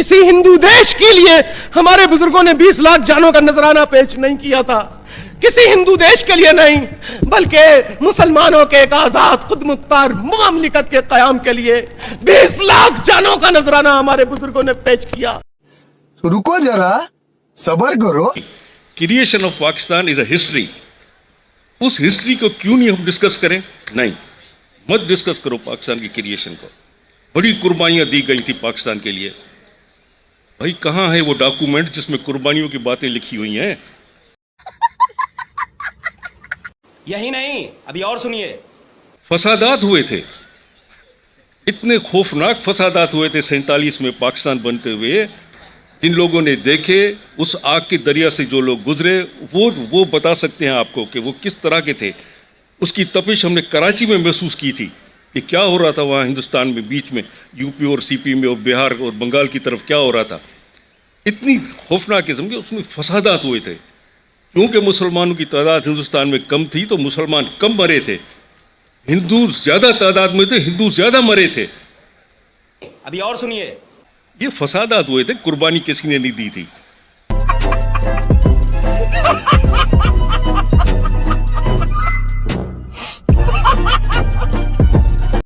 किसी हिंदू देश के लिए हमारे बुजुर्गों ने 20 लाख जानों का नजराना पेश नहीं किया था, किसी हिंदू देश के लिए नहीं, बल्कि मुसलमानों के एक आजाद खुद मुख्तार ममलिकत के कयाम के लिए 20 लाख जानों का नजराना हमारे बुजुर्गों ने पेश किया। तो रुको जरा, सब्र करो। Creation of Pakistan is a history. उस हिस्ट्री को क्यों नहीं हम डिस्कस करें? नहीं, मत डिस्कस करो पाकिस्तान की क्रिएशन को। बड़ी कुर्बानियां दी गई थी पाकिस्तान के लिए। भाई कहां है वो डॉक्यूमेंट जिसमें कुर्बानियों की बातें लिखी हुई हैं? यही नहीं, अभी और सुनिए। फसादात हुए थे, इतने खौफनाक फसादात हुए थे 47 में पाकिस्तान बनते हुए। जिन लोगों ने देखे, उस आग के दरिया से जो लोग गुजरे, वो बता सकते हैं आपको कि वो किस तरह के थे। उसकी तपिश हमने कराची में महसूस की थी कि क्या हो रहा था वहाँ हिंदुस्तान में, बीच में यूपी और सीपी में और बिहार और बंगाल की तरफ क्या हो रहा था। इतनी खौफनाक किस्म के उसमें फसादात हुए थे। क्योंकि मुसलमानों की तादाद हिंदुस्तान में कम थी तो मुसलमान कम मरे थे, हिंदू ज्यादा तादाद में थे, हिंदू ज्यादा मरे थे। अभी और सुनिए। ये फसादात हुए थे, कुर्बानी किसी ने नहीं दी थी।